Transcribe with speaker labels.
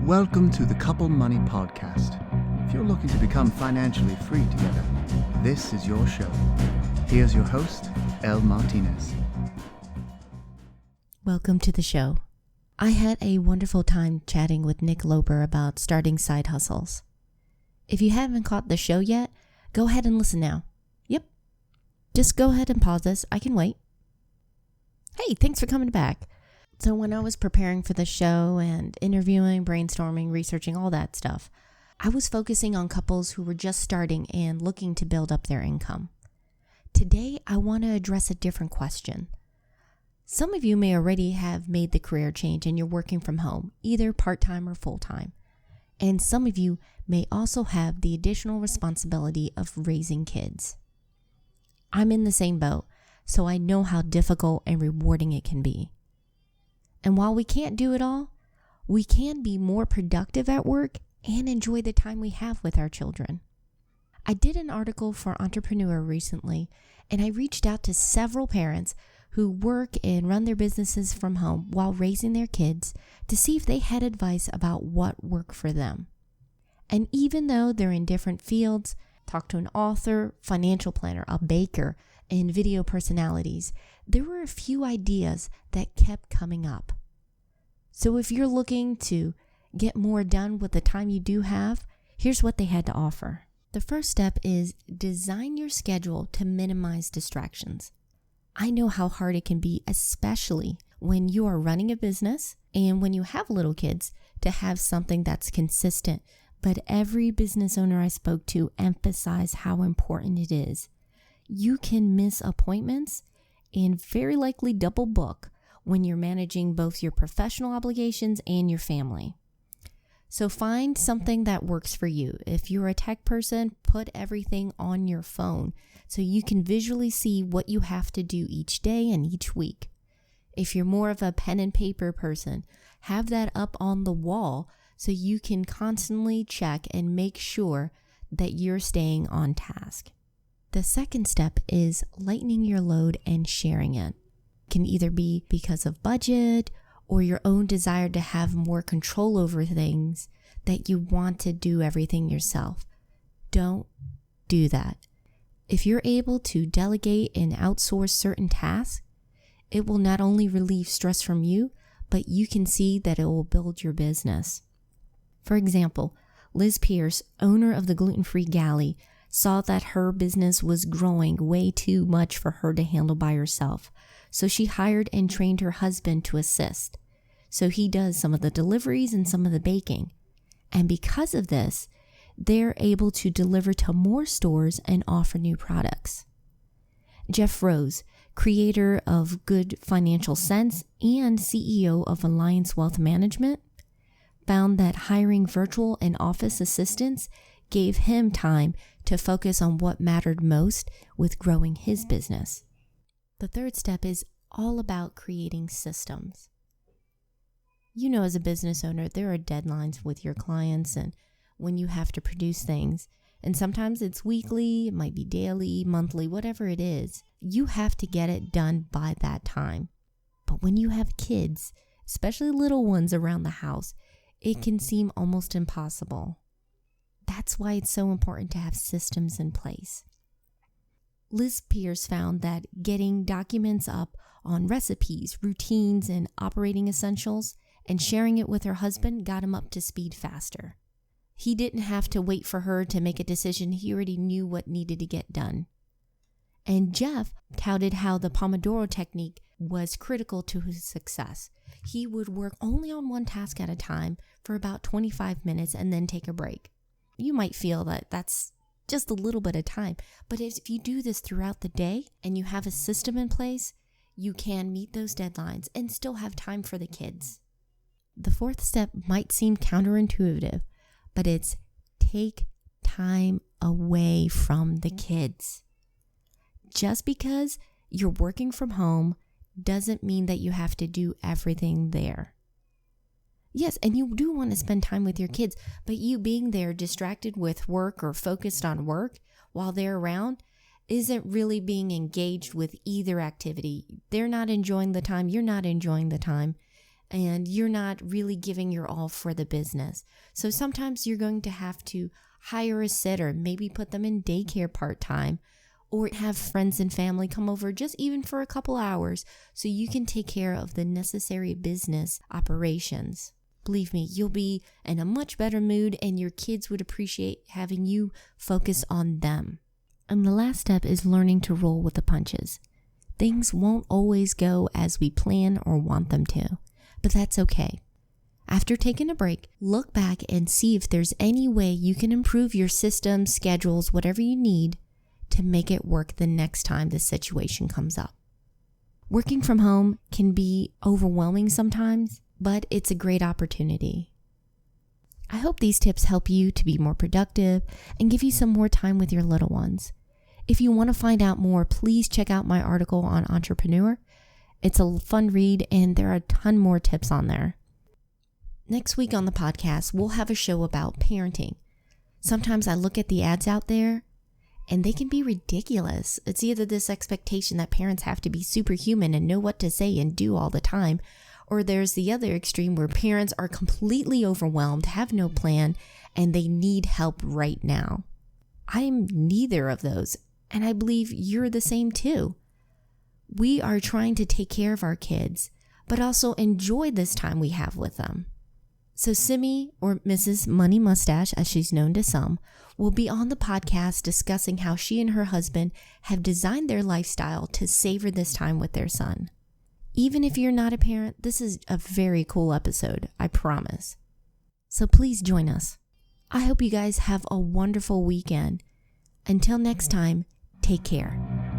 Speaker 1: Welcome to the Couple Money Podcast. If you're looking to become financially free together, this is your show. Here's your host, Elle Martinez.
Speaker 2: Welcome to the show. I had a wonderful time chatting with Nick Loper about starting side hustles. If you haven't caught the show yet, go ahead and listen now. Yep. Just go ahead and pause this. I can wait. Hey, thanks for coming back. So when I was preparing for the show and interviewing, brainstorming, researching, all that stuff, I was focusing on couples who were just starting and looking to build up their income. Today, I want to address a different question. Some of you may already have made the career change and you're working from home, either part-time or full-time. And some of you may also have the additional responsibility of raising kids. I'm in the same boat, so I know how difficult and rewarding it can be. And while we can't do it all, we can be more productive at work and enjoy the time we have with our children. I did an article for Entrepreneur recently, and I reached out to several parents who work and run their businesses from home while raising their kids to see if they had advice about what worked for them. And even though they're in different fields, talked to an author, financial planner, a baker, and video personalities, there were a few ideas that kept coming up. So if you're looking to get more done with the time you do have, here's what they had to offer. The first step is design your schedule to minimize distractions. I know how hard it can be, especially when you are running a business and when you have little kids, to have something that's consistent. But every business owner I spoke to emphasized how important it is. You can miss appointments and very likely double book when you're managing both your professional obligations and your family. So find something that works for you. If you're a tech person, put everything on your phone so you can visually see what you have to do each day and each week. If you're more of a pen and paper person, have that up on the wall so you can constantly check and make sure that you're staying on task. The second step is lightening your load and sharing it. It can either be because of budget or your own desire to have more control over things, that you want to do everything yourself. Don't do that. If you're able to delegate and outsource certain tasks, it will not only relieve stress from you, but you can see that it will build your business. For example, Liz Pierce, owner of the Gluten-Free Galley, saw that her business was growing way too much for her to handle by herself. So she hired and trained her husband to assist. So he does some of the deliveries and some of the baking. And because of this, they're able to deliver to more stores and offer new products. Jeff Rose, creator of Good Financial Sense and CEO of Alliance Wealth Management, found that hiring virtual and office assistants gave him time to focus on what mattered most with growing his business. The third step is all about creating systems. You know, as a business owner, there are deadlines with your clients and when you have to produce things. And sometimes it's weekly, it might be daily, monthly, whatever it is. You have to get it done by that time. But when you have kids, especially little ones around the house, it can seem almost impossible. That's why it's so important to have systems in place. Liz Pierce found that getting documents up on recipes, routines, and operating essentials and sharing it with her husband got him up to speed faster. He didn't have to wait for her to make a decision. He already knew what needed to get done. And Jeff touted how the Pomodoro technique was critical to his success. He would work only on one task at a time for about 25 minutes and then take a break. You might feel that that's just a little bit of time, but if you do this throughout the day and you have a system in place, you can meet those deadlines and still have time for the kids. The fourth step might seem counterintuitive, but it's take time away from the kids. Just because you're working from home doesn't mean that you have to do everything there. Yes, and you do want to spend time with your kids, but you being there distracted with work or focused on work while they're around isn't really being engaged with either activity. They're not enjoying the time, you're not enjoying the time, and you're not really giving your all for the business. So sometimes you're going to have to hire a sitter, maybe put them in daycare part-time, or have friends and family come over just even for a couple hours so you can take care of the necessary business operations. Believe me, you'll be in a much better mood and your kids would appreciate having you focus on them. And the last step is learning to roll with the punches. Things won't always go as we plan or want them to, but that's okay. After taking a break, look back and see if there's any way you can improve your system, schedules, whatever you need to make it work the next time this situation comes up. Working from home can be overwhelming sometimes, but it's a great opportunity. I hope these tips help you to be more productive and give you some more time with your little ones. If you want to find out more, please check out my article on Entrepreneur. It's a fun read and there are a ton more tips on there. Next week on the podcast, we'll have a show about parenting. Sometimes I look at the ads out there and they can be ridiculous. It's either this expectation that parents have to be superhuman and know what to say and do all the time, or there's the other extreme where parents are completely overwhelmed, have no plan, and they need help right now. I'm neither of those, and I believe you're the same too. We are trying to take care of our kids, but also enjoy this time we have with them. So Simi, or Mrs. Money Mustache as she's known to some, will be on the podcast discussing how she and her husband have designed their lifestyle to savor this time with their son. Even if you're not a parent, this is a very cool episode, I promise. So please join us. I hope you guys have a wonderful weekend. Until next time, take care.